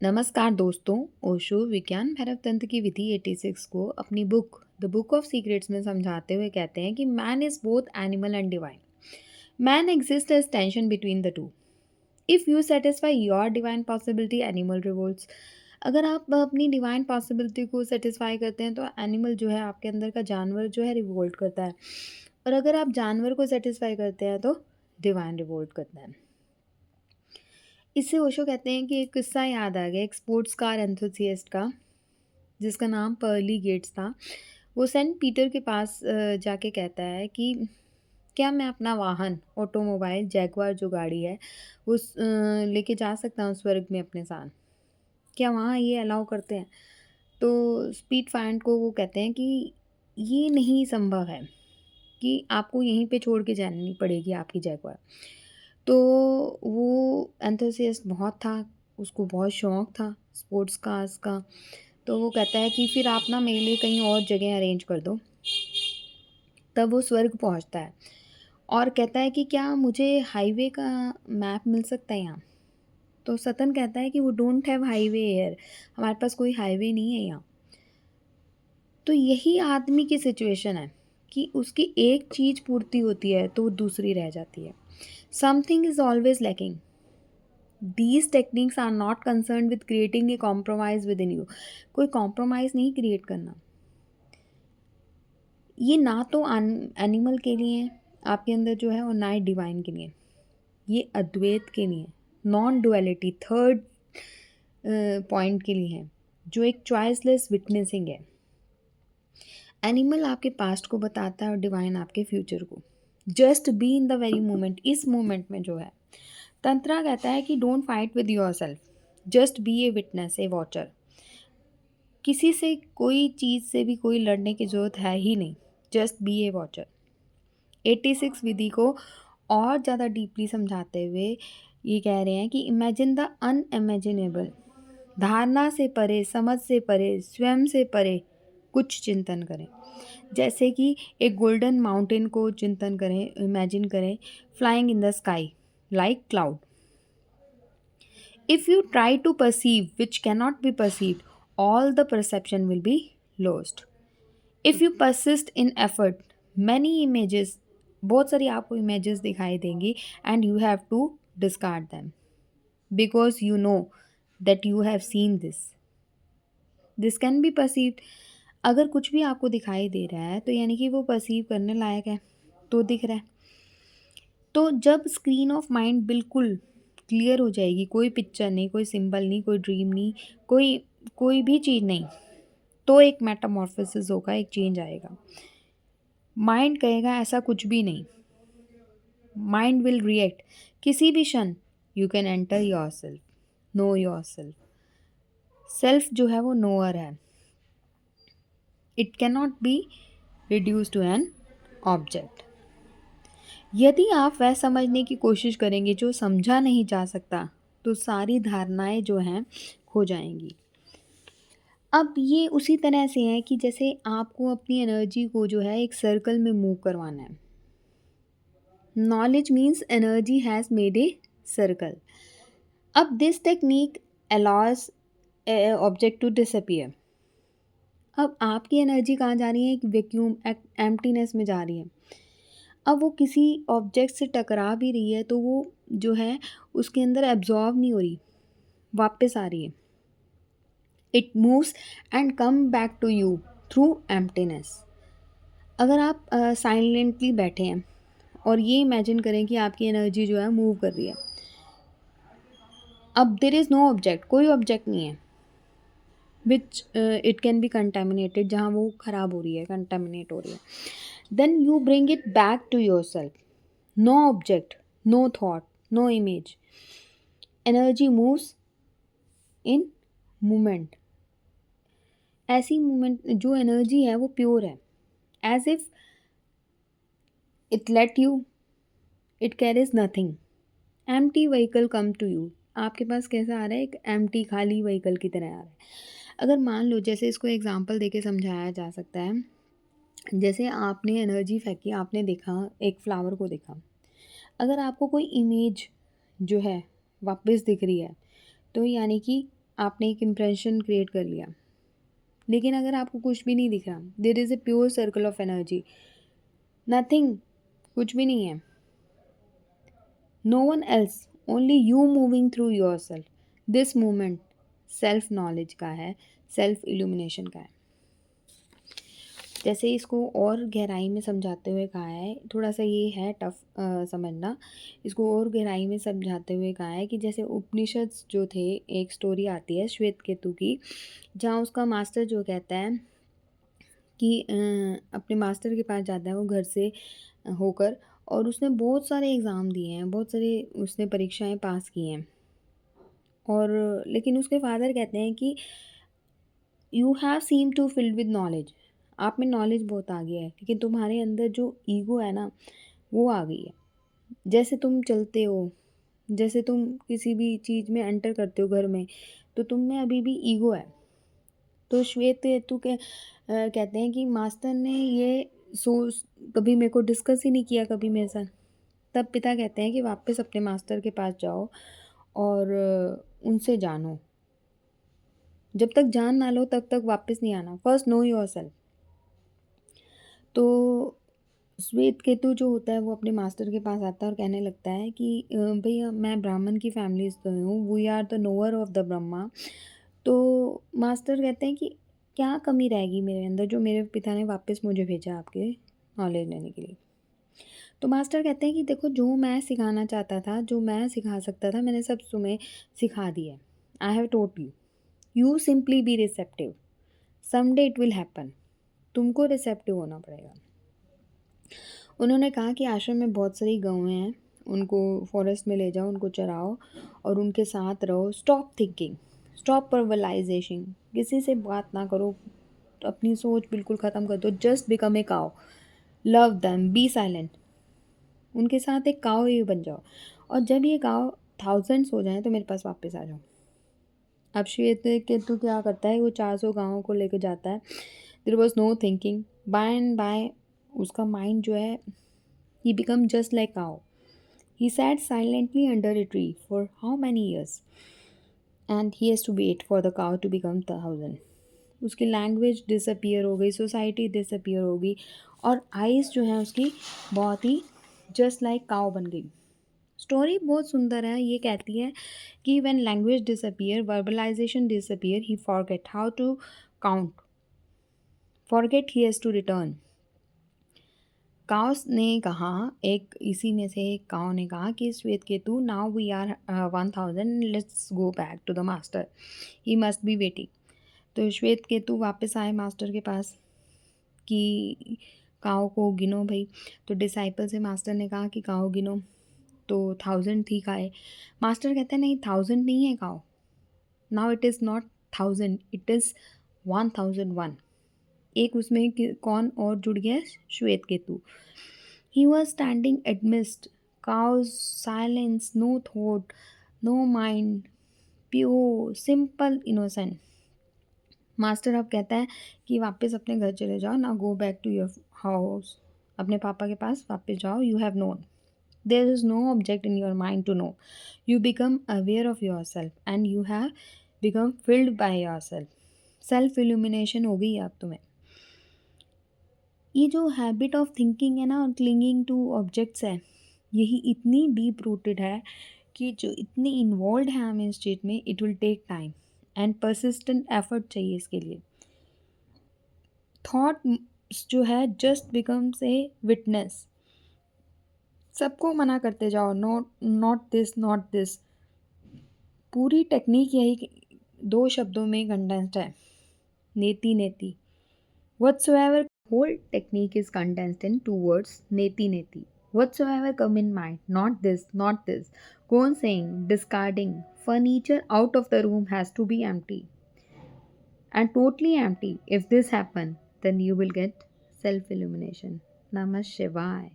नमस्कार दोस्तों। ओशो विज्ञान भैरव तंत्र की विधि 86 को अपनी book the book of secrets में समझाते हुए कहते हैं कि man is both animal and divine. Man exist as tension between the two. If you satisfy your divine possibility animal revolts. अगर आप अपनी डिवाइन पॉसिबिलिटी को सेटिस्फाई करते हैं तो एनिमल जो है आपके अंदर का जानवर जो है रिवोल्ट करता है, और अगर आप जानवर को सेटिस्फाई करते हैं तो डिवाइन रिवोल्ट करता है। इससे ओशो कहते हैं कि एक किस्सा याद आ गया एक स्पोर्ट्स कार एंथुसियस्ट का, जिसका नाम पर्ली गेट्स था। वो सेंट पीटर के पास जाके कहता है कि क्या मैं अपना वाहन ऑटोमोबाइल जैगवार जो गाड़ी है वो लेके जा सकता हूँ स्वर्ग में अपने साथ। क्या वहाँ ये अलाउ करते हैं? तो स्पीड फाइंड को वो कहते हैं कि ये नहीं संभव है, कि आपको यहीं पे छोड़ के जानी पड़ेगी आपकी जैगवार। तो वो एंथुसियास्ट बहुत था, उसको बहुत शौक था स्पोर्ट्स कार्स का। तो वो कहता है कि फिर आप ना मेरे लिए कहीं और जगह अरेंज कर दो। तब वो स्वर्ग पहुंचता है और कहता है कि क्या मुझे हाईवे का मैप मिल सकता है यहाँ? तो सतन कहता है कि वो डोंट हैव हाईवे हेयर, हमारे पास कोई हाईवे नहीं है यहाँ। तो यही आदमी की सिचुएशन है कि उसकी एक चीज़ पूर्ति होती है तो वो दूसरी रह जाती है। Something is always lacking. These techniques are not concern with creating a compromise within you. कोई कॉम्प्रोमाइज़ नहीं क्रिएट करना। ये ना तो एनिमल के लिए है आपके अंदर जो है, और ना ही डिवाइन के लिए। ये अद्वैत के लिए, नॉन डुअलिटी थर्ड पॉइंट के लिए है, जो एक चॉइसलेस विटनेसिंग है। एनिमल आपके पास्ट को बताता है और डिवाइन आपके फ्यूचर को। Just be in the very moment, इस मोमेंट में जो है। तंत्रा कहता है कि don't fight with your self, just be a witness, A watcher. किसी से कोई चीज़ से भी कोई लड़ने की ज़रूरत है ही नहीं, जस्ट बी ए वॉचर। 86 विधि को और ज़्यादा डीपली समझाते हुए ये कह रहे हैं कि इमेजिन द अनइमेजिनेबल। धारणा से परे, समझ से परे, स्वयं से परे कुछ चिंतन करें। जैसे कि एक गोल्डन माउंटेन को चिंतन करें, इमेजिन करें, flying in the sky like cloud. If you try to perceive which cannot be perceived, all the perception will be lost. If you persist in effort, many images, बहुत सारी आपको images दिखाई देंगी, and you have to discard them because you know that you have seen this. This can be perceived. अगर कुछ भी आपको दिखाई दे रहा है तो यानी कि वो परसीव करने लायक है, तो दिख रहा है। तो जब स्क्रीन ऑफ माइंड बिल्कुल क्लियर हो जाएगी, कोई पिक्चर नहीं, कोई सिंबल नहीं, कोई ड्रीम नहीं, कोई कोई भी चीज़ नहीं, तो एक मेटामॉर्फोसिस होगा, एक चेंज आएगा। माइंड कहेगा ऐसा कुछ भी नहीं। माइंड विल रिएक्ट किसी भी क्षण। You can enter yourself, know yourself. Self जो है वो नोअर है। It can not be reduce to an object. यदि आप वह समझने की कोशिश करेंगे जो समझा नहीं जा सकता, तो सारी धारणाएं जो हैं खो जाएंगी। अब ये उसी तरह से है कि जैसे आपको अपनी एनर्जी को जो है एक सर्कल में मूव करवाना है। Knowledge means energy has made a circle. अब this technique allows object to disappear. अब आपकी एनर्जी कहाँ जा रही है? एक वैक्यूम, एम्प्टीनेस में जा रही है। अब वो किसी ऑब्जेक्ट से टकरा भी रही है तो वो जो है उसके अंदर एब्जॉर्ब नहीं हो रही, वापस आ रही है। It moves and come back to you through emptiness. अगर आप साइलेंटली बैठे हैं और ये इमेजिन करें कि आपकी एनर्जी जो है मूव कर रही है। अब देर इज़ नो ऑब्जेक्ट, कोई ऑब्जेक्ट नहीं है which it can be contaminated, जहाँ वो ख़राब हो रही है, कंटेमिनेट हो रही है। Then you bring it back to yourself. No object, no thought, no image. Energy moves in movement. ऐसी मूवमेंट जो एनर्जी है वो प्योर है। As if it let you, it carries nothing. Empty vehicle come to you. आपके पास कैसा आ रहा है? एक एम्प्टी खाली व्हीकल की तरह आ रहा है। अगर मान लो, जैसे इसको एग्जांपल देके समझाया जा सकता है, जैसे आपने एनर्जी फेंकी, आपने देखा एक फ्लावर को देखा। अगर आपको कोई इमेज जो है वापस दिख रही है, तो यानी कि आपने एक इम्प्रेशन क्रिएट कर लिया। लेकिन अगर आपको कुछ भी नहीं दिख रहा, there is a pure circle of energy, nothing, कुछ भी नहीं है। No one else, only you moving through yourself. This movement self knowledge का है, सेल्फ इल्यूमिनेशन का है। जैसे इसको और गहराई में समझाते हुए कहा है, थोड़ा सा ये है टफ समझना। इसको और गहराई में समझाते हुए कहा है कि जैसे उपनिषद जो थे, एक स्टोरी आती है श्वेत केतु की, जहाँ उसका मास्टर जो कहता है कि अपने मास्टर के पास जाता है वो घर से होकर, और उसने बहुत सारे एग्ज़ाम दिए हैं, बहुत सारे उसने परीक्षाएं पास की हैं, और लेकिन उसके फादर कहते हैं कि you have seem to filled with knowledge, आप में नॉलेज बहुत आ गया है, लेकिन तुम्हारे अंदर जो ईगो है ना, वो आ गई है। जैसे तुम चलते हो, जैसे तुम किसी भी चीज़ में एंटर करते हो घर में, तो तुम में अभी भी ईगो है। तो श्वेत केतु के कहते हैं कि मास्टर ने ये सोच कभी मेरे को डिस्कस ही नहीं किया कभी मेरे साथ। तब पिता कहते हैं कि वापस अपने मास्टर के पास जाओ और उनसे जानो। जब तक जान ना लो तब तक वापस नहीं आना। First no yourself. तो श्वेत केतु जो होता है वो अपने मास्टर के पास आता है और कहने लगता है कि भैया मैं ब्राह्मण की फैमिली से हूँ, we are the knower of the Brahma. तो मास्टर कहते हैं कि क्या कमी रहेगी मेरे अंदर जो मेरे पिता ने वापस मुझे भेजा आपके नॉलेज लेने के लिए। तो मास्टर कहते हैं कि देखो, जो मैं सिखाना चाहता था, जो मैं सिखा सकता था, मैंने सब तुम्हें सिखा दिया है। I have taught you, you simply be receptive, someday it will happen. तुमको रिसेप्टिव होना पड़ेगा। उन्होंने कहा कि आश्रम में बहुत सारी गौएँ हैं, उनको फॉरेस्ट में ले जाओ, उनको चराओ और उनके साथ रहो। स्टॉप थिंकिंग, स्टॉप वर्बलाइजेशन, किसी से बात ना करो, अपनी सोच बिल्कुल ख़त्म कर दो। Just become a cow, love them, be silent. उनके साथ एक काऊ ही बन जाओ, और जब ये काऊ थाउजेंड्स हो जाएँ तो मेरे पास वापस आ जाओ। अब श्वेत केतु क्या करता है, वो 400 गाँवों को लेकर जाता है। There was no thinking, by and by उसका माइंड जो है, he become just like cow. He sat silently under a tree for how many years and he has to wait for the cow to become 1000। उसकी language disappear हो गई, society disappear हो गई, और eyes जो हैं उसकी बहुत ही जस्ट लाइक काऊ बन गई। स्टोरी बहुत सुंदर है। ये कहती है कि when language disappear, verbalisation disappear, he forget how to count, forget he has to return. काउस ने कहा, एक इसी में से एक काउ ने कहा कि Shvetaketu, now we are 1000, let's go back to the master, he must be waiting. तो श्वेत केतु वापस आए मास्टर के पास कि काऊ को गिनो भाई। तो डिसाइपल से मास्टर ने कहा कि काऊ गिनो, तो 1000 थी गाय। मास्टर कहते हैं नहीं, 1000 नहीं है cow, now it is not 1000, it is 1001। एक उसमें कौन और जुड़ गया, Shvetaketu. He was standing amidst cows silence, no thought, no mind, pure simple innocent. Master अब कहता है कि वापस अपने घर चले जाओ ना, go back to your house, अपने पापा के पास वापस जाओ। You have known, there is no object in your mind to know, you become aware of yourself and you have become filled by yourself, self illumination हो गई अब तुम्हें। ये जो हैबिट ऑफ थिंकिंग है ना, क्लिंगिंग टू ऑब्जेक्ट्स है, यही इतनी डीप रूटेड है कि जो इतनी इन्वॉल्व है हम इस चीज़ में, it will take time and persistent effort चाहिए इसके लिए। थॉट जो है जस्ट बिकम्स ए विटनेस, सबको मना करते जाओ, नॉट दिस, नॉट दिस। पूरी टेक्निक यही 2 शब्दों में कंडेंस्ड है, नेति नेति। Whatsoever, whole technique is condensed in 2 words, neti neti. Whatsoever come in mind, not this, not this. Go on saying, discarding. Furniture out of the room has to be empty, and totally empty. If this happen, then you will get self illumination. Namah Shivaya.